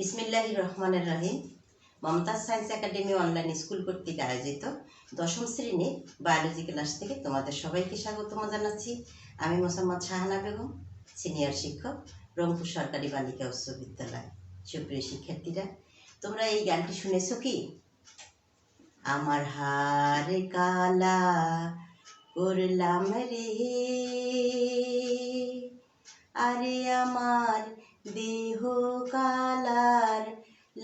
বিসমিল্লাহির রহমানির রহিম। Momtaz science academy online school কর্তৃক আয়োজিত দশম শ্রেণীর বায়োলজি ক্লাস থেকে তোমাদের সবাইকে স্বাগতম জানাচ্ছি। আমি মোসাম্মদ শাহানা বেগম, সিনিয়র শিক্ষক, রংপুর সরকারি বালিকা উচ্চ বিদ্যালয়। সুপ্রিয় শিক্ষার্থীরা, তোমরা এই গানটি শুনেছো কি? আমার হারে কালা করলাম রে, আরে আমার দেহ কালার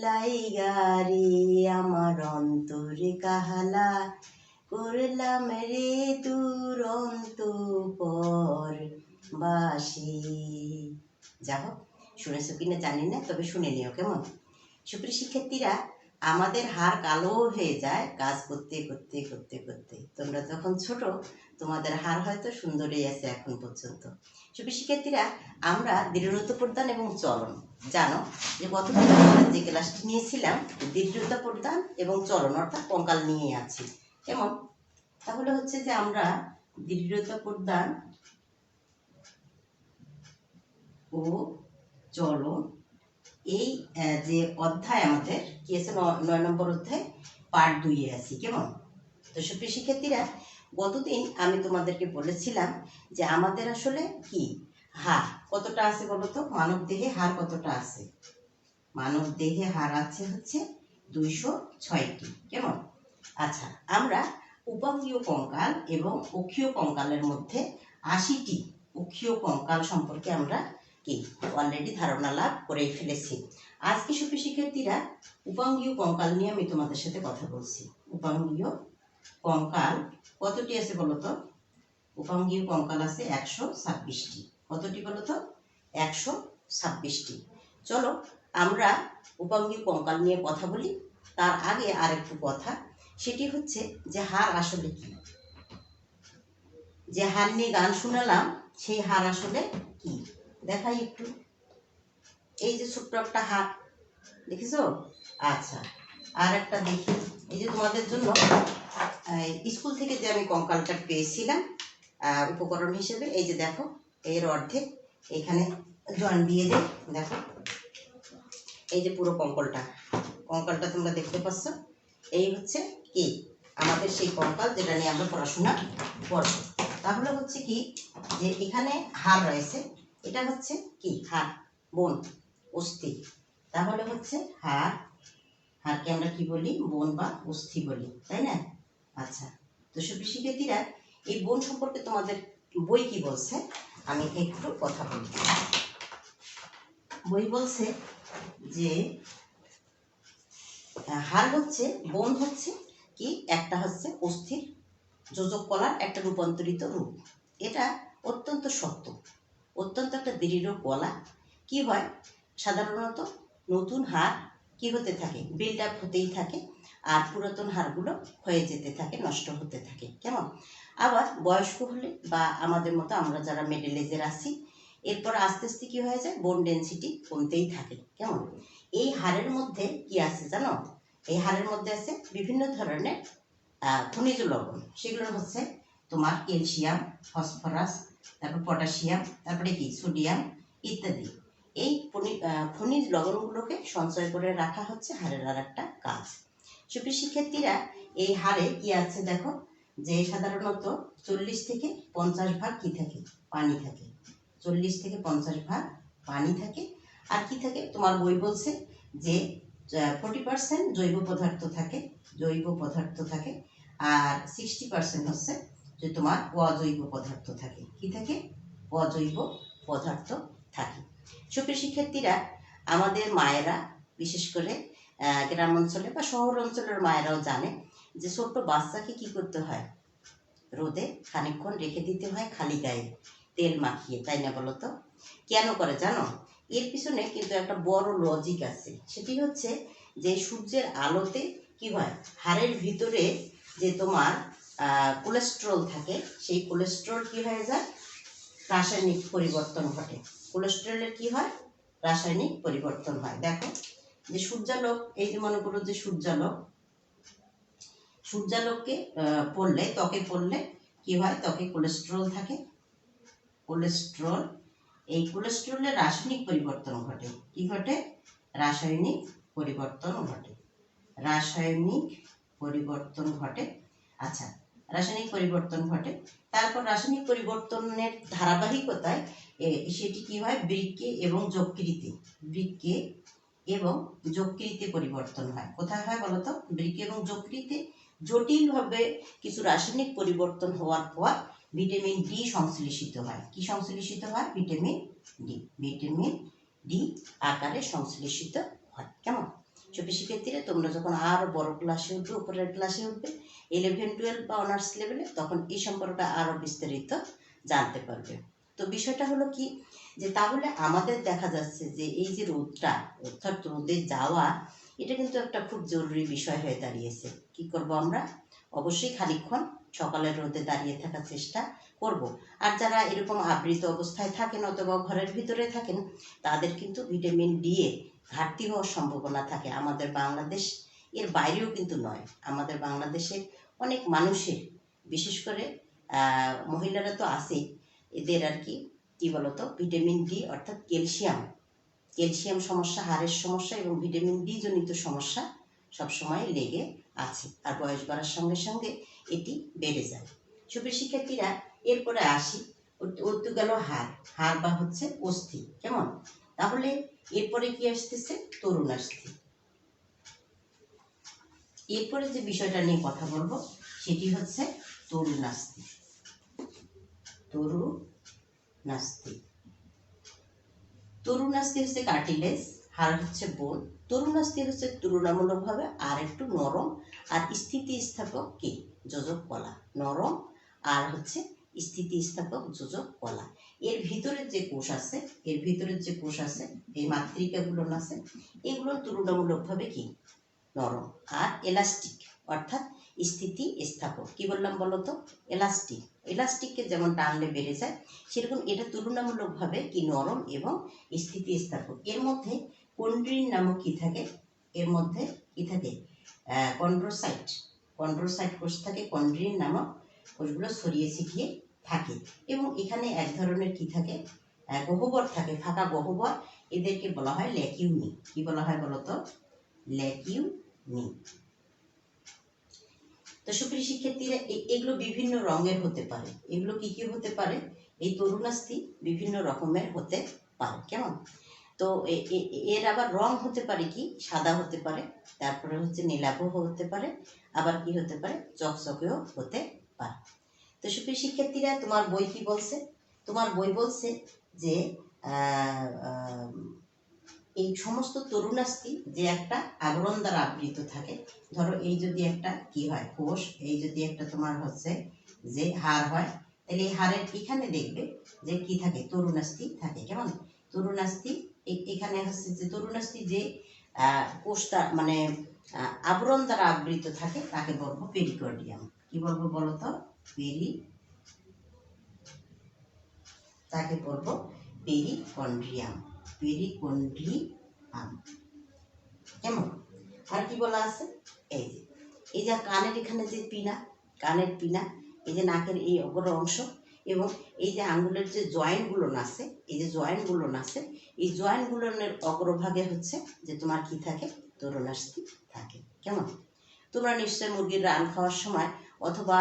লাইগারে, আমার অন্তরে কাহালা করলাম রে দুরন্ত পর বাসি। যা হোক, শুনেছো কিনা জানি না, তবে শুনে নিও কেমন। সুপ্রিয় শিক্ষার্থীরা, আমাদের হাড় কালো হয়ে যায় কাজ করতে করতে করতে করতে। তোমরা যখন ছোট, তোমাদের হাড় হয়তো সুন্দরই আছে এখন পর্যন্ত। সুপ্রিয় শিক্ষার্থীরা, আমরা দৃঢ়তা প্রদান এবং চলন জানো যে গতদিন আমাদের যে ক্লাসটি নিয়েছিলাম দৃঢ়তা প্রদান এবং চলন অর্থাৎ কঙ্কাল নিয়ে আছি কেমন। তাহলে হচ্ছে যে আমরা দৃঢ়তা প্রদান ও চলন এই যে অধ্যায় আমাদের কি আছে 9 নম্বর অধ্যায় পার্ট 2-এ আছি কেমন। তো সুপ্রিয় শিক্ষার্থীরা, গতদিন আমি তোমাদেরকে বলেছিলাম যে আমাদের আসলে কি হাড় কতটা আছে বলো তো। মানব দেহে হাড় কতটা আছে? মানব দেহে হাড় আছে হচ্ছে 206টি কেমন। আচ্ছা, আমরা উপাঙ্গীয় কঙ্কাল এবং অক্ষীয় কঙ্কালের মধ্যে 80টি অক্ষীয় কঙ্কাল সম্পর্কে আমরা কি অলরেডি ধারণা লাভ করে ফেলেছি। আজকে সুপ্রিয় শিক্ষার্থীরা, উপাঙ্গীয় কঙ্কাল নিয়ে আমি তোমাদের সাথে কথা বলছি। উপাঙ্গীয় কঙ্কাল কতটি আছে বলো তো? উপাঙ্গীয় কঙ্কাল আছে 126টি। কতটি বলো তো? 126টি। চলো আমরা উপাঙ্গীয় কঙ্কাল নিয়ে কথা বলি। তার আগে আরেকটু কথা, সেটি হচ্ছে যে হাড় আসলে কি। যে হাড় নিয়ে গান শুনালাম, সেই হাড় আসলে কি দেখাই একটু। এই যে ছোট্ট একটা হাড় দেখেছো? আচ্ছা, আর একটা দেখি। এই যে তোমাদের জন্য স্কুল থেকে যে আমি কঙ্কালটা পেয়েছিলাম উপকরণ হিসেবে, এই যে দেখো এর অর্ধেক এখানে জয়েন দিয়ে দেয়। দেখো এই যে পুরো কঙ্কালটা তোমরা দেখতে পাচ্ছ। এই হচ্ছে কি আমাদের সেই কঙ্কাল যেটা নিয়ে আমরা পড়াশোনা করব। তাহলে হচ্ছে কি যে এখানে হাড় রয়েছে, এটা হচ্ছে কি হাড়, বোন, অস্থি। তাহলে হচ্ছে হাড়কে আমরা কি বলি? বোন বা অস্থি বলি, তাই না? আচ্ছা, তো সুপ্রিয় শিক্ষার্থীরা, এই বোন সম্পর্কে তোমাদের বই কি বলছে আমি একটু কথা বলি। বই বলছে যে হাড় হচ্ছে, বোন হচ্ছে কি একটা হচ্ছে অস্থির যোজক কলার একটা রূপান্তরিত রূপ। এটা অত্যন্ত শক্ত, অত্যন্ত একটা দৃঢ় কলা। কি হয় সাধারণত নতুন হাড় কি হতে থাকে? বিল্ড আপ হতেই থাকে, আর পুরাতন হাড়গুলো ক্ষয়ে যেতে থাকে, নষ্ট হতে থাকে কেমন। আবার বয়স্ক হলে বা আমাদের মতো আমরা যারা মিডল এজের আছি, এরপর আস্তে আস্তে কি হয়ে যায়? বোন ডেনসিটি কমতেই থাকে কেমন। এই হাড়ের মধ্যে কি আছে জানো? এই হাড়ের মধ্যে আছে বিভিন্ন ধরনের খনিজ লবণ। সেগুলো হচ্ছে তোমার ক্যালসিয়াম, ফসফরাস, তারপর পটাশিয়াম, তারপরে কি সোডিয়াম ইত্যাদি। এই খনিজ লবণগুলোকে সঞ্চয় করে রাখা হচ্ছে হাড়ের আর একটা কাজ। সুপ্রিয় শিক্ষার্থীরা, এই হাড়ে কি আছে দেখো, যে সাধারণত 40 থেকে 50 ভাগ কি থাকে? পানি থাকে। 40 থেকে 50 ভাগ পানি থাকে। আর কি থাকে? তোমার বই বলছে যে 40% জৈব পদার্থ থাকে, আর 60% হচ্ছে যে তোমার অজৈব পদার্থ থাকে। কি থাকে? অজৈব পদার্থ থাকে। সুপ্রিয় শিক্ষার্থীরা, আমাদের মায়েরা বিশেষ করে গ্রাম অঞ্চলে বা শহর অঞ্চলের মায়েরাও জানে যে ছোট্ট বাচ্চাকে কি করতে হয়? রোদে খানিকক্ষণ রেখে দিতে হয় খালি গায়ে তেল মাখিয়ে, তাই না বলো তো? কেন করে জানো? এর পিছনে কিন্তু একটা বড় লজিক আছে। সেটি হচ্ছে যে সূর্যের আলোতে কি হয়, হাড়ের ভিতরে যে তোমার কোলেস্ট্রল থাকে, সেই কোলেস্ট্রল কি হয়ে যায়? রাসায়নিক পরিবর্তন ঘটে। কোলেস্ট্রলের কি হয়? রাসায়নিক পরিবর্তন হয়। দেখো যে সূর্যালোক, এই যে মনে করো যে সূর্যালোককে পড়লে, ত্বকে পড়লে কি হয়? ত্বকে কোলেস্ট্রল থাকে। এই কোলেস্ট্রলের রাসায়নিক পরিবর্তন ঘটে। কি ঘটে? রাসায়নিক পরিবর্তন ঘটে। রাসায়নিক পরিবর্তন ঘটে। আচ্ছা, রাসায়নিক পরিবর্তন ঘটে। তারপর রাসায়নিক পরিবর্তনের ধারাবাহিকতায় সেটি কি হয়, বৃক্কে এবং যকৃতে, বৃক্কে এবং যকৃতে পরিবর্তন হয়। কোথায় হয় বলতো? বৃক্কে এবং যকৃতে জটিলভাবে কিছু রাসায়নিক পরিবর্তন হওয়ার পর ভিটামিন ডি সংশ্লেষিত হয়। কি সংশ্লেষিত হয়? Vitamin D. ভিটামিন ডি আকারে সংশ্লেষিত হয়। কেমন? ছোট শিক্ষার্থীরা, তোমরা যখন আরো বড় ক্লাসে উঠবে, উপরের ক্লাসে উঠবে, 11, 12 বা অনার্স লেভেলে, তখন এই সম্পর্কটা আরো বিস্তারিত জানতে পারবে। তো বিষয়টা হলো কি, যে তাহলে আমাদের দেখা যাচ্ছে যে এই যে রোদটা, অর্থাৎ রোদে যাওয়া, এটা কিন্তু একটা খুব জরুরি বিষয় হয়ে দাঁড়িয়েছে। কি করব আমরা? অবশ্যই খানিকক্ষণ সকালের রোদে দাঁড়িয়ে থাকার চেষ্টা করব। আর যারা এরকম আবৃত অবস্থায় থাকেন অথবা ঘরের ভিতরে থাকেন, তাদের কিন্তু ভিটামিন ডি এ ঘাটতি হওয়ার সম্ভাবনা থাকে। আমাদের বাংলাদেশ এর বাইরেও কিন্তু নয়, আমাদের বাংলাদেশের অনেক মানুষের, বিশেষ করে মহিলারা তো আছেই, এদের আর কি কি বলতো, ভিটামিন ডি অর্থাৎ ক্যালসিয়াম সমস্যা, হাড়ের সমস্যা এবং ভিটামিন ডি জনিত সমস্যা সবসময় লেগে আছে। আর বয়স বাড়ার সঙ্গে সঙ্গে এটি বেড়ে যায়। সুপ্রিয় শিক্ষার্থীরা, এরপরে আসি, ওর তো গেল হাড় বা হচ্ছে অস্থি। কেমন? তাহলে এরপরে কি আসতেছে? তরুণাস্থি। এরপরে যে বিষয়টা নিয়ে কথা বলবো সেটি হচ্ছে তরুণাস্থি। তরুণাস্থি তরুণাস্থি হচ্ছে কার্টিলেজ, হাড় হচ্ছে বোন। তরুণাস্থি হচ্ছে তুলনামূলকভাবে আর একটু নরম আর স্থিতিস্থাপক কি? যোজক কলা। নরম আর হচ্ছে স্থিতিস্থাপক যোজক কলা। এর ভিতরের যে কোষ আছে, এই মাতৃকাগুলো আছে, এগুলো তুলনামূলকভাবে কি? নরম আর এলাস্টিক, অর্থাৎ স্থিতিস্থাপক। কি বললাম বলতো? এলাস্টিক। এলাস্টিককে যেমন টানলে বেড়ে যায়, সেরকম এটা তুলনামূলকভাবে কি? নরম এবং স্থিতিস্থাপক। এর মধ্যে কন্ড্রিন নামক কি থাকে? এর মধ্যে কি থাকে? কন্ড্রোসাইট কোষ থাকে। কন্ড্রিন নামক কোষগুলো ছড়িয়ে ছিটিয়ে থাকে এবং এখানে এক ধরনের কি থাকে? গহ্বর থাকে, ফাঁকা গহ্বর। এদেরকে বলা হয় ল্যাকিউনি। কি বলা হয় বলতো? ল্যাকিউনি। তো সুপ্রিয় শিক্ষার্থীরা, এগুলো বিভিন্ন রঙের হতে পারে। এগুলো কি কি হতে পারে? এই তরুণাস্থি বিভিন্ন রকমের হতে পারে। কেমন? তো এর আবার রং হতে পারে কি? সাদা হতে পারে, তারপরে হচ্ছে নীলাভ হতে পারে, আবার কি হতে পারে? চকচকেও হতে পারে। তো সুপ্রিয় শিক্ষার্থীরা, তোমার বই কি বলছে? তোমার বই বলছে যে এই সমস্ত তরুণাস্থি যে একটা আবরণ দ্বারা আবৃত থাকে। ধরো এই যদি একটা কি হয়? কোষ। এই যদি একটা তোমার হচ্ছে যে হাড় হয়, তাহলে এই হাড়ের এখানে দেখবে যে কি থাকে? তরুণাস্থি থাকে। কেমন? তরুণাস্থি এখানে হচ্ছে যে তরুণাস্থি যে কোষটা মানে আবরণ দ্বারা আবৃত থাকে, তাকে বলবো পেরিকার্ডিয়াম। কি বলবো বলতো? তাকে বলবো পেরিকন্ড্রিয়াম। কেমন? আর কি বলা আছে? এই যে কানের এখানে যে পিনা, কানের পিনা, এই যে নাকের এই অগ্র অংশ এবং এই যে আঙ্গুলের যে জয়েন্টগুলো আছে, এই যে জয়েন্টগুলো আছে, এই জয়েন্টগুলোর অগ্রভাগে হচ্ছে যে তোমার কি থাকে? তরুণাস্থি থাকে। কেমন? তোমরা নিশ্চয় মুরগির রান খাওয়ার সময় অথবা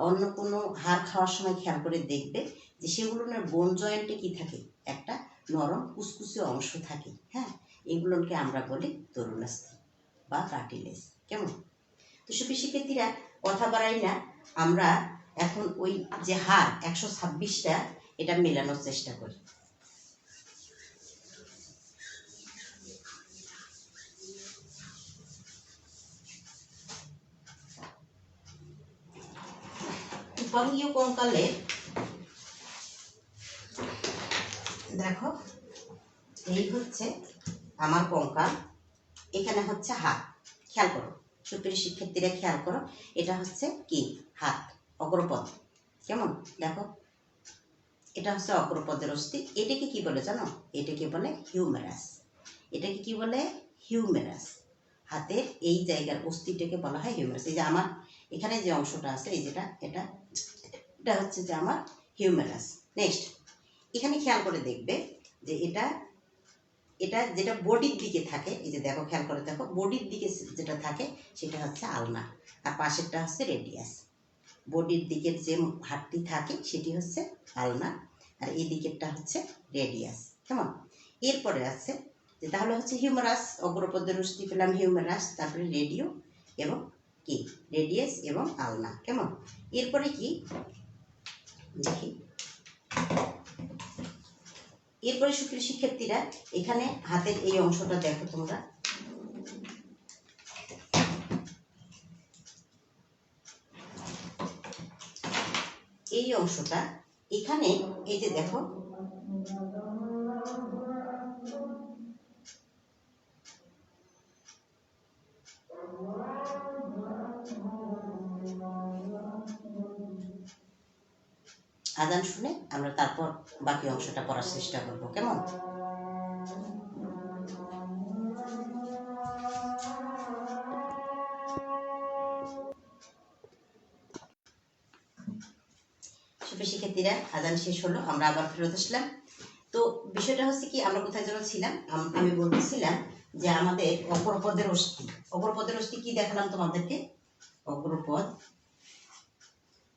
অন্য কোনো হাড় খাওয়ার সময় খেয়াল করে দেখবে যে সেগুলোর বোন জয়েন্টে কি থাকে? একটা নরম কুচকুচে অংশ থাকে। হ্যাঁ, এগুলোকে আমরা বলি তরুণাস্থি বা কার্টিলেজ। কেমন? তো সুপ্রিয় শিক্ষার্থীরা, কথা বাড়াই না, আমরা এখন ওই যে হাড় 126টা, এটা মেলানোর চেষ্টা করি। উপাঙ্গীয় কঙ্কালে দেখো, এই হচ্ছে আমার কঙ্কাল, এখানে হচ্ছে হাত। খেয়াল করো সুপ্রিয় শিক্ষার্থীরা, খেয়াল করো, এটা হচ্ছে কি? হাত, অগ্রপদ। কেমন? দেখো, এটা হচ্ছে অগ্রপদের অস্থি। এটাকে কি বলে জানো? এটাকে বলে হিউমেরাস। এটাকে কি বলে? হিউমেরাস। হাতের এই জায়গার অস্থিটাকে বলা হয় হিউমেরাস। এই যে আমার এখানে যে অংশটা আছে, এই যেটা, এটা হচ্ছে যে আমার হিউমেরাস। নেক্সট, এখানে খেয়াল করে দেখবে যে এটা এটা যেটা বডির দিকে থাকে, এই যে দেখো, খেয়াল করে দেখো, বডির দিকে যেটা থাকে সেটা হচ্ছে আলনা, আর পাশেরটা হচ্ছে রেডিয়াস। বডির দিকের যে হাড়টি থাকে সেটি হচ্ছে আলনা, আর এই দিকেরটা হচ্ছে রেডিয়াস। কেমন? এরপরে আছে যে তাহলে হচ্ছে হিউমারাস, অগ্রপদের অস্থি পেলাম হিউমারাস, তারপরে রেডিও এবং কি রেডিয়াস এবং আলনা। কেমন? এরপরে কি দেখি, এরপরে সুপ্রিয় শিক্ষার্থীরা এখানে হাতের এই অংশটা দেখো তোমরা, এই অংশটা এখানে, এই যে দেখো, আজান শুনে আমরা তারপর বাকি অংশটা করার চেষ্টা করব। কেমন? সুপ্রিয় শিক্ষার্থীরা, আজান শেষ হলো, আমরা আবার ফেরত আসলাম। তো বিষয়টা হচ্ছে কি, আমরা কোথায় যেন ছিলাম, আমি বলতেছিলাম যে আমাদের অগ্রপদের অস্থি, অগ্রপদের অস্থি কি দেখালাম তোমাদেরকে,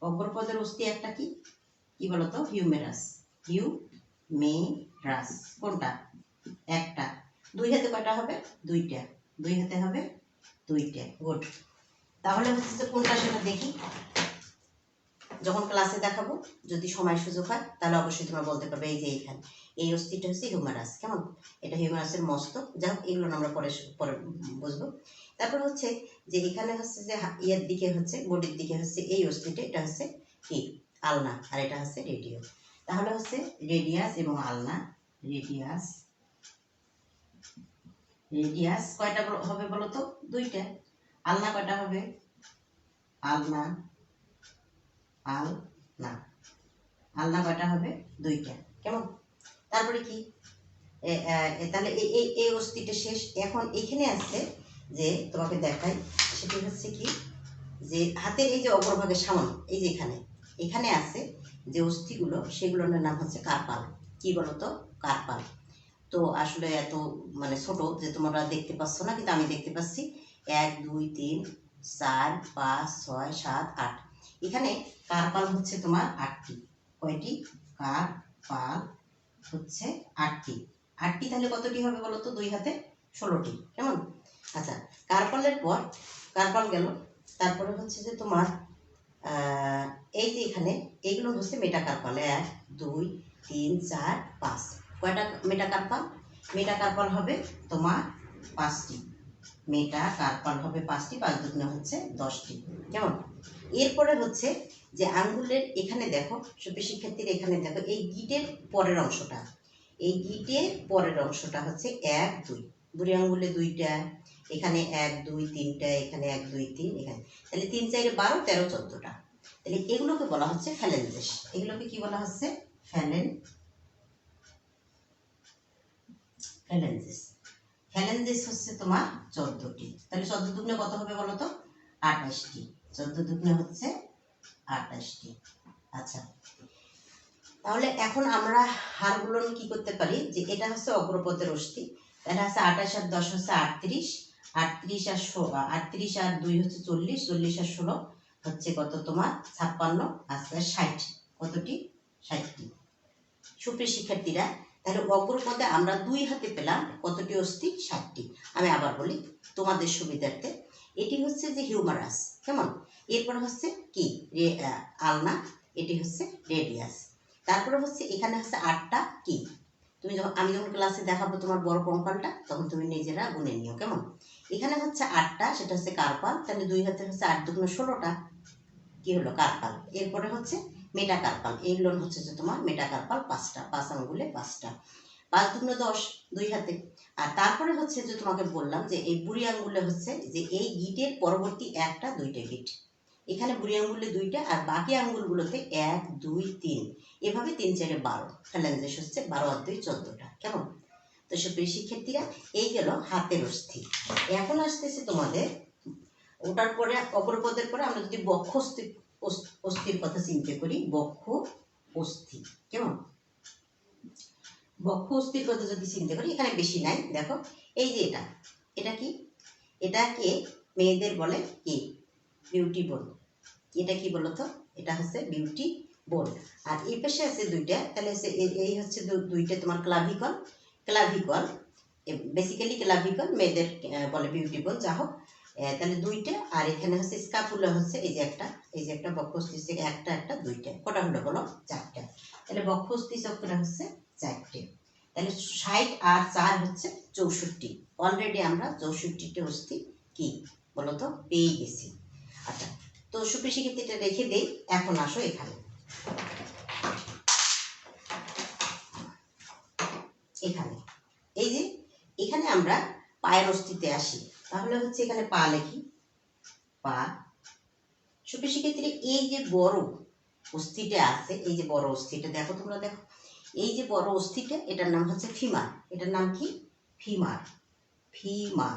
অগ্রপদের অস্থি একটা কি কি বলতো, হিউমেরাস, হিউমেরাস। কোনটা? একটা। দুই হাতে কয়টা হবে? দুইটা। দুই হাতে হবে দুইটা। গুড। তাহলে হচ্ছে যে কোনটা সেটা দেখি, যখন ক্লাসে দেখাবো, যদি সময় সুযোগ হয় তাহলে অবশ্যই তোমরা বলতে পারবে এই যে এইখানে এই অস্থিটা হচ্ছে হিউমারাস। কেমন? এটা হিউমারাসের মস্তক। যাই হোক, এগুলো আমরা পরে পরে বুঝবো। তারপর হচ্ছে যে এখানে হচ্ছে যে ইয়ের দিকে হচ্ছে, বডির দিকে হচ্ছে এই অস্থিটা, এটা হচ্ছে কি আলনা, আর এটা হচ্ছে রেডিও। তাহলে হচ্ছে রেডিয়াস এবং আলনা, রেডিয়াস, রেডিয়াস কয়টা হবে বলো তো? দুইটা। আলনা কয়টা হবে? আলনা, আলনা, আলনা কয়টা হবে? দুইটা। কেমন? তারপরে কি, তাহলে এই অস্থিটা শেষ। এখন এখানে আছে যে তোমাকে দেখাই, সেটি হচ্ছে কি, যে হাতের এই যে অগ্রভাগের সামনে, এই যে এখানে এখানে আছে যে অস্থিগুলো, সেগুলোর নাম হচ্ছে কার্পাল। কি বলতো? কার্পাল। তো আসলে এত মানে ছোট যে তোমরা দেখতে পাচ্ছ না, কিন্তু আমি দেখতে পাচ্ছি। 1 2 3 4 5 6 7 8, এখানে কার্পাল হচ্ছে তোমার 8টি। কয়টি? কার্পাল হচ্ছে 8টি। 8টি তাহলে কতটি হবে বলো তো? দুই হাতে 16টি। কেমন? আচ্ছা, কার্পালের পর, কার্পাল গেল, তারপরে হচ্ছে যে তোমার এই যে এখানে এইগুলো হচ্ছে মেটাকার্পাল। 1 2 3 4 5, কয়টা মেটাকার্পাল? মেটাকার্পাল হবে তোমার 5টি। মেটাকার্পাল হবে 5টি, 5 দুগুণে হচ্ছে 10টি। কেমন? এরপরে হচ্ছে যে আঙ্গুলের এখানে দেখো, সুপ্রিয় শিক্ষার্থীরা এখানে দেখো, এই গিটের পরের অংশটা, এই গিটের পরের অংশটা হচ্ছে 1 2, বুড়ি আঙ্গুলে 2টা, এখানে 1 2 3টা, এখানে 1 2 3, এখানে, তাহলে 3 4 12 13 14টা। তাহলে এগুলোকে বলা হচ্ছে ফ্যালেঞ্জেস। এগুলোকে কি বলা হচ্ছে? ফ্যালেঞ্জেস। ফ্যালেঞ্জেস হচ্ছে তোমার 14টি। তাহলে 14 দুগুণে কত হবে বলো তো? 28টি। 14 দুগুণে হচ্ছে 28টি। আচ্ছা, তাহলে এখন আমরা হাড়গুলো কি করতে পারি, যে এটা হচ্ছে অগ্রপদের অস্থি, এটা হচ্ছে 28 আর 10 হচ্ছে 38, 38 আর 38 আর 2 হচ্ছে 40, 40 আর 16 হচ্ছে কত তোমার? 56, আচ্ছা 60। কতটি? 60টি। সুপ্রিয় শিক্ষার্থীরা, তাহলে অগ্রপদে আমরা দুই হাতে পেলাম কতটি অস্থি? 60টি। আমি আবার বলি তোমাদের সুবিধার্থে, এটি হচ্ছে যে হিউমারাস। কেমন? এরপর হচ্ছে কি আলনা, এটি হচ্ছে রেডিয়াস। তারপরে হচ্ছে এখানে হচ্ছে 8টা কি, তুমি যখন আমি যখন ক্লাসে দেখাবো তোমার বড় কঙ্কালটা, তখন তুমি নিজেরা গুনে নিও। কেমন? এখানে হচ্ছে 8টা, সেটা হচ্ছে কার্পাল। তাহলে দুই হাতে হচ্ছে 8 দুগুণে 16টা, কি হলো? কার্পাল। এরপরে হচ্ছে মেটাকার্পাল, এইগুলো হচ্ছে যে তোমার মেটাকার্পাল 5টা, 5 আঙ্গুলে 5টা, 5 দুগুণে 10, দুই হাতে। আর তারপরে হচ্ছে যে তোমাকে বললাম যে এই বুড়ি আঙ্গুলে হচ্ছে যে এই গিটের পরবর্তী 1টা 2টা গিট, এখানে বুড়ি আঙ্গুলে 2টা, আর বাকি আঙ্গুলগুলোতে 1 2 3, এভাবে 3 4 12, ফ্যালেঞ্জেস হচ্ছে 12 আর 2 14টা। কেমন? তো সুপ্রিয় শিক্ষার্থীরা, এই গেল হাতের অস্থি। এখন আসতেছে তোমাদের ওটার পরে, অগ্রপদের পরে আমরা যদি বক্ষ অস্থির কথা চিন্তা করি, বক্ষ অস্থি। কেমন? বক্ষ অস্থির কথা যদি চিন্তা করি, এখানে বেশি নাই, দেখো এই যে এটা কি, এটাকে মেয়েদের বলে কি বিউটি বোন। এটা কি বলতো, এটা হচ্ছে বিউটি বোন। আর এই পাশে আছে দুইটা, তাহলে হচ্ছে এই হচ্ছে দুইটা তোমার ক্লাভিকল। ক্লাভিকল বেসিক্যালি ক্লাভিকল মেয়েদের বলে বিউটি বোন, যা হোক। তাহলে দুইটা, আর এখানে হচ্ছে স্কাপুলা হচ্ছে এই যে একটা বক্ষস্থি থেকে একটা দুইটা, কটা হলো বলো, চারটা। তাহলে বক্ষস্থি চক্র হচ্ছে চারটে। তাহলে 60 আর 4 হচ্ছে 64। অলরেডি আমরা 64টা অস্থি কি বলতো পেয়ে গেছি। আচ্ছা, তো সুপ্রিয় শিক্ষার্থী এটা রেখে দেই। এখন আসো এখানে, এই যে এখানে আমরা পায়ের অস্থিতে আসি। তাহলে হচ্ছে এখানে পা লিখি, পা। সুপ্রিয় শিক্ষার্থী এই যে বড় অস্থিটা আছে, এই যে বড় অস্থিটা দেখো, তোমরা দেখো এই যে বড় অস্থিটা, এটার নাম হচ্ছে ফিমার। এটার নাম কি, ফিমার। ফিমার।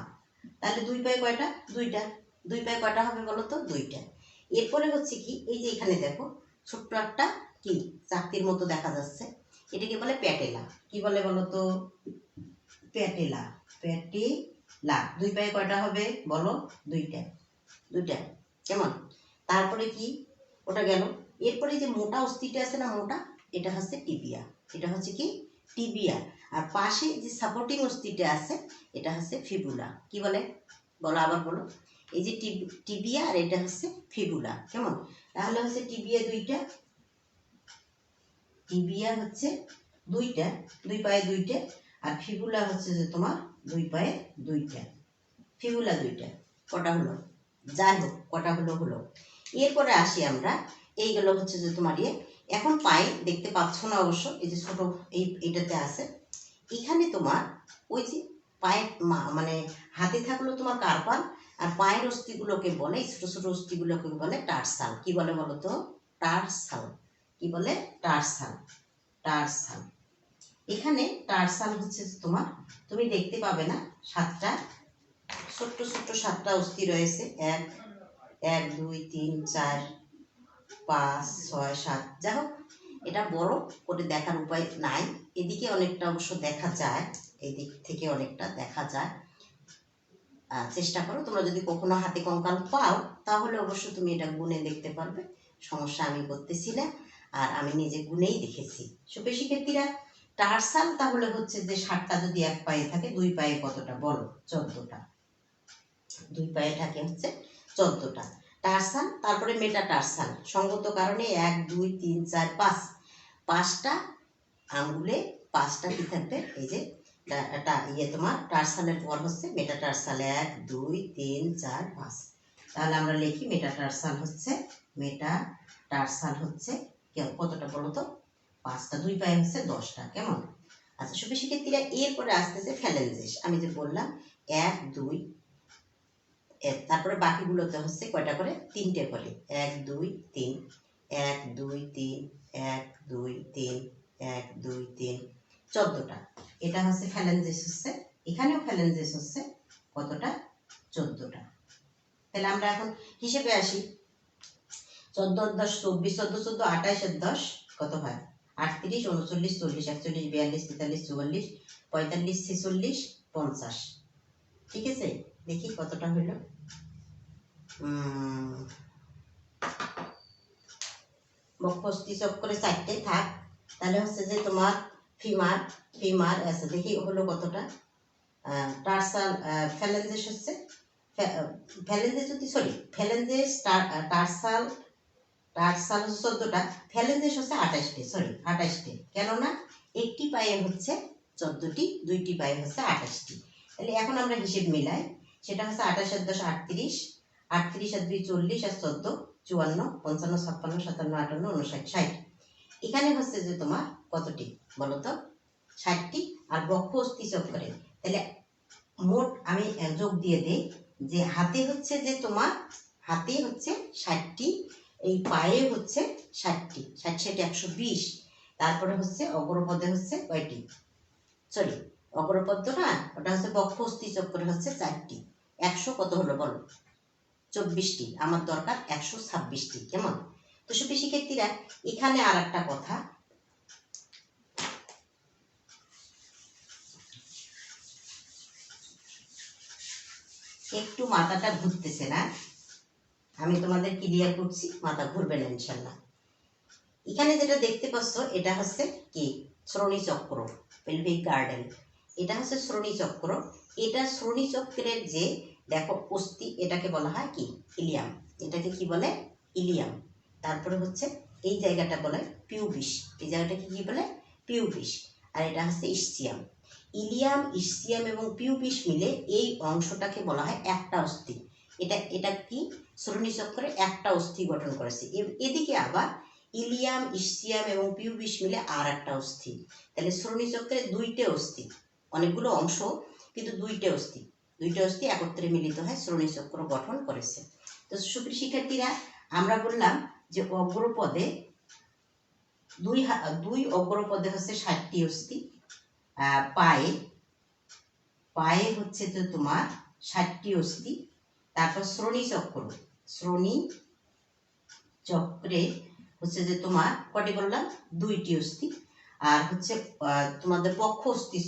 তাহলে দুই পায়ে কয়টা, দুইটা। দুই পায়ে কয়টা হবে বলো তো, দুইটা। এরপরে হচ্ছে কি, এই যে এখানে দেখো ছোট্ট একটা কি চাকতির মতো দেখা যাচ্ছে, এটাকে বলে প্যাটেলা। কি বলে বলো তো, প্যাটেলা। প্যাটেলা। দুই পায়ে কয়টা হবে বলো, দুইটা। দুইটা, কেমন? তারপরে কি, ওটা গেল। এরপরে যে মোটা অস্থিটা আছে না, মোটা, এটা হচ্ছে টিবিয়া। এটা হচ্ছে কি, টিবিয়া। আর পাশে যে সাপোর্টিং অস্থিটা আছে, এটা হচ্ছে ফিবুলা। কি বলে বলো, আবার বলো। এই যে টিবিয়া আর এটা হচ্ছে ফিবুলা, কেমন? তাহলে হচ্ছে টিবিয়া দুইটা, টিবিয়া হচ্ছে দুইটা, দুই পায়ে দুইটা। আর ফিবুলা হচ্ছে যে তোমার দুই পায়ে দুইটা। ফিবুলা দুইটা, কটা হলো? যাই হোক, কটা হলো হলো। এরপরে আসি আমরা, এইগুলো হচ্ছে যে তোমার এখন পায়ে দেখতে পাচ্ছ না অবশ্য, এই যে ছোট এইটাতে আছে। এখানে তোমার ওই যে পায়ে মানে হাতে থাকলো তোমার কার্পাল, আর পায়ের অস্থিগুলোকে বলে, ছোট ছোট অস্থিগুলোকে বলে টার্সাল। কি বলে বলো তো, টার্সাল। কি বলে, টার্সাল। টার্সাল। এখানে টার্সাল হচ্ছে তোমার, তুমি দেখতে পাবে না, 7টা ছোট্ট ছোট্ট 7টা অস্থি রয়েছে। 1 2 3 4 5 6 7। যাই হোক, এটা বড় করে দেখার উপায় নাই। এদিকে অনেকটা অবশ্য দেখা যায়, এই দিক থেকে অনেকটা দেখা যায়। চেষ্টা করো, তোমরা যদি কখনো হাতে কঙ্কাল পাও তাহলে অবশ্য তুমি এটা গুনে দেখতে পারবে, সমস্যা আমি করতেছি না, আর আমি নিজে গুনেই দেখেছি। সুপ্রিয় শিক্ষার্থীরা, টার্সাল তাহলে হচ্ছে যে 7টা যদি এক পায়ে থাকে, দুই পায়ে কতটা বলো, 14টা। দুই পায়ে থাকে হচ্ছে 14টা টার্সাল। তারপরে মেটা টার্সাল, সঙ্গত কারণে 1 2 3 4 5, 5টা আঙ্গুলে 5টা কি থাকবে, এই যে তোমার টার্সালের পর হচ্ছে মেটা টার্সাল, 1 2 3 4 5। তাহলে আমরা লিখি মেটা টার্সাল হচ্ছে, মেটা টার্সাল হচ্ছে কতটা বলো তো, 5টা। দুই পায়ে হচ্ছে 10টা, কেমন? আচ্ছা সুপ্রিয় শিক্ষার্থীরা, এরপরে আসতেছে ফ্যালেঞ্জেস। আমি যে বললাম 1 2, তারপরে বাকিগুলোতে হচ্ছে কয়টা করে, 3টে করে, 1 2 3, 1 2 3, 1 2 3, 1 2 3, 14টা। এটা হচ্ছে ফ্যালেঞ্জেস হচ্ছে, এখানেও ফ্যালেঞ্জেস হচ্ছে কতটা, 14টা। তাহলে আমরা এখন হিসেবে আসি। 14 10 24, 14 14 28 10 কত হয়, 38 39 40 41 42 43 44 45 46 50। ঠিক আছে, দেখি কতটা হইল। বক্ষস্থি চক্রে 4টে থাক, তাহলে হচ্ছে যে তোমার ফিমার, ফিমার আছে, দেখি হলো কতটা। টার্সাল, ফ্যালেঞ্জেস হচ্ছে, ফ্যালেঞ্জেস যদি সরি ফ্যালেঞ্জেস, টার্সাল, টার্সাল হচ্ছে 14টা, ফ্যালেঞ্জেস হচ্ছে 28টে, সরি 28টে, কেননা একটি পায়ে হচ্ছে 14টি, দুইটি পায়ে হচ্ছে 28টি। তাহলে এখন আমরা হিসেব মিলাই, সেটা হচ্ছে 28 আর 10 38, 38 আর 2 40 আর 14 54 55 56 57 58 59 60। এখানে হচ্ছে যে তোমার কতটি বলো তো, 60টি। আর বক্ষ অস্থি চক্রে তাহলে মোট আমি যোগ দিয়ে দেই, যে হাতে হচ্ছে যে তোমার, হাতে হচ্ছে 60টি, এই পায়ে হচ্ছে 60টি, 60 60 120। তারপরে হচ্ছে অগ্রপদে হচ্ছে কয়টি, সরি অগ্রপদ না, ওটা হচ্ছে বক্ষ অস্থি চক্রে হচ্ছে 4টি। 100 কত হলো বলো, 24টি। আমার দরকার 126টি, কেমন? তো সুপ্রিয় শিক্ষার্থীরা, এখানে আর একটা কথা, একটু মাথাটা ঘুরতেছে না, আমি তোমাদের ক্লিয়ার করছি, মাথা ঘুরবে না ইনশাল্লাহ। এখানে যেটা দেখতে পাচ্ছ এটা হচ্ছে কি শ্রোণী চক্র, পেলভিক গার্ডেন, এটা হচ্ছে শ্রোণী চক্র। এটা শ্রোণী চক্রের যে দেখো অস্থি, এটাকে বলা হয় কি ইলিয়াম, এটাকে কি বলে ইলিয়াম। তারপরে হচ্ছে এই জায়গাটা বলে পিউবিস, এই জায়গাটাকে কি বলে পিউবিস, আর এটা হচ্ছে ইসচিয়াম। ইলিয়াম, ইসচিয়াম এবং পিউবিস মিলে এই অংশটাকে বলা হয় একটা অস্থি। এটা কি শ্রোণী চক্রে একটা অস্থি গঠন করেছে। এদিকে আবার ইলিয়াম, ইসচিয়াম এবং পিউবিস মিলে আর একটা অস্থি। তাহলে শ্রোণী চক্রে দুইটা অস্থি, অনেকগুলো অংশ কিন্তু দুইটা অস্থি একত্রে মিলিত হয় শ্রোণী চক্র গঠন করেছে। তো সুপ্রিয় শিক্ষার্থীরা, আমরা বললাম যে অগ্রপদে দুই অগ্রপদে হচ্ছে 60টি অস্থি, পায়ে হচ্ছে তো তোমার 60টি অস্থি। তারপর শ্রোণী চক্রে হচ্ছে যে তোমার কটি বললাম, 2টি অস্থি। আর হচ্ছে তোমাদের বক্ষ অস্থি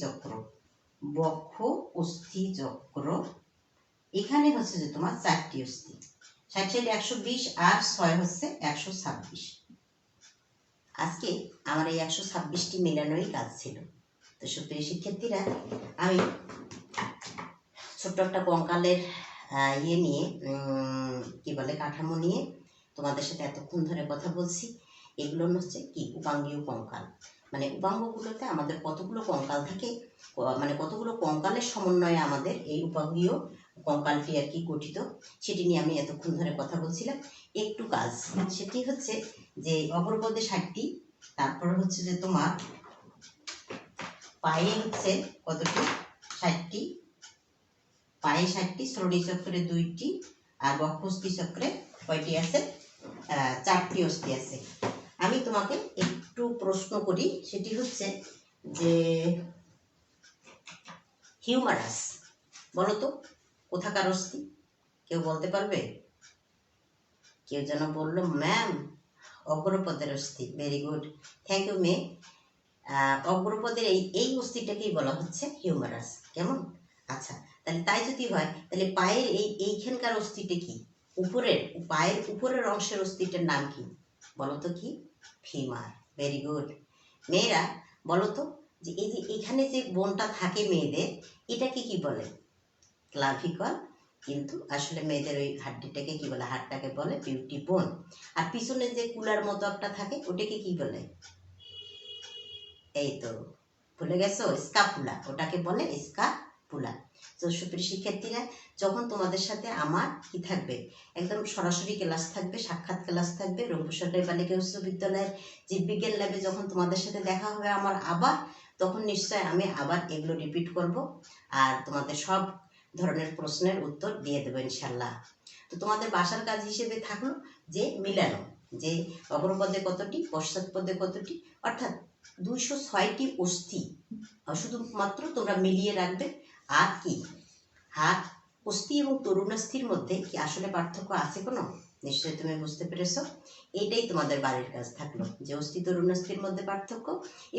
চক্র, এখানে হচ্ছে যে তোমার 4টি অস্থি, 60 120 আর 6 হচ্ছে 126। আজকে আমার এই 126টি মেলানোই কাজ ছিল। তো সুপ্রিয় শিক্ষার্থীরা, আমি ছোট্ট একটা কঙ্কালের ইয়ে নিয়ে কি বলে কাঠামো নিয়ে তোমাদের সাথে এতক্ষণ ধরে কথা বলছি। এগুলো হচ্ছে কি উপাঙ্গীয় কঙ্কাল, মানে উপাঙ্গগুলোতে আমাদের কতগুলো কঙ্কাল থাকে, মানে কতগুলো কঙ্কালের সমন্বয়ে আমাদের এই উপাঙ্গীয় কঙ্কালটি আর কি গঠিত, সেটি নিয়ে আমি এতক্ষণ ধরে কথা বলছিলাম। একটু কাজ, সেটি হচ্ছে যে অগ্রপদে 60টি, তারপর হচ্ছে যে তোমার পায়ে হচ্ছে কতটি 60টি, পায়ে 60টি, শ্রোণী চক্রে 2টি, আর বক্ষস্থি চক্রে কয়টি আছে, 4টি অস্থি আছে। আমি তোমাকে একটু প্রশ্ন করি, সেটি হচ্ছে যে হিউমারাস বলো তো কোথাকার অস্থি, কেউ বলতে পারবে? কেউ যেন বললো ম্যাম অগ্রপদের অস্থি। Very good, thank you ma'am. অগ্রপদের এই অস্থিটাকেই বলা হচ্ছে হিউমারাস। কেমন? আচ্ছা, তাহলে তাই যদি হয় তাহলে পায়ের এইখানকার অস্থিটা কি, পায়ের উপরের অংশের অস্থিটার নাম কি বলো তো, কি ফিমার। Very good. মেয়েরা বলো তো, যে এই যে এখানে যে বোনটা থাকে মেয়েদের, এটাকে কি বলে? ক্লাভিকল। কিন্তু আসলে মেয়েদের ওই হাড্ডিটাকে কি বলে, হাড়টাকে বলে বিউটি বোন। আর পিছনে যে কুলার মতো একটা থাকে ওটাকে কি বলে? এই তো ভুলে গেছো, স্কাপুলা, ওটাকে বলে স্কাপুলা। তো সুপ্রিয় শিক্ষার্থীরা, যখন তোমাদের সাথে আমার কি থাকবে, একদম সরাসরি ক্লাস থাকবে, সাক্ষাৎ ক্লাস থাকবে, রংপুর সরকারি বালিকা উচ্চ বিদ্যালয়ের জীববিজ্ঞান ল্যাবে যখন তোমাদের সাথে দেখা হবে আমার আবার, তখন নিশ্চয় আমি আবার এগুলো রিপিট করব, আর তোমাদের সব ধরনের প্রশ্নের উত্তর দিয়ে দেবো ইনশাল্লাহ। তো তোমাদের বাসার কাজ হিসেবে থাকলো যে মিলানো, যে অগ্রপদে কতটি, পশ্চাৎপদে কতটি, অর্থাৎ 206টি অস্থি শুধুমাত্র তোমরা মিলিয়ে রাখবে। আর কি, আর অস্থি এবং তরুণাস্থির মধ্যে কি আসলে পার্থক্য আছে কোনো? নিশ্চয়ই তুমি বুঝতে পেরেছো। এইটাই তোমাদের বাড়ির কাজ থাকলো, যে অস্থি তরুণাস্থির মধ্যে পার্থক্য,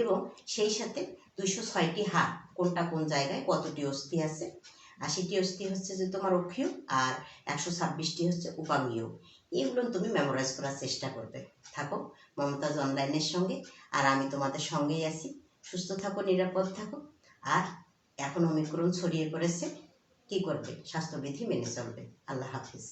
এবং সেই সাথে 206টি হাড় কোনটা কোন জায়গায় কতটি অস্থি আছে। 80টি অস্থি হচ্ছে যে তোমার অক্ষীয়, আর 126টি হচ্ছে উপাঙ্গীয়। এগুলো তুমি মেমোরাইজ করার চেষ্টা করবে। থাকো মমতাজ অনলাইনের সঙ্গে, আর আমি তোমাদের সঙ্গেই আছি। সুস্থ থাকো, নিরাপদ থাকো, আর এখন ওমিক্রন ছড়িয়ে পড়েছে, কি করবে, স্বাস্থ্যবিধি মেনে চলবে। আল্লাহ হাফিজ।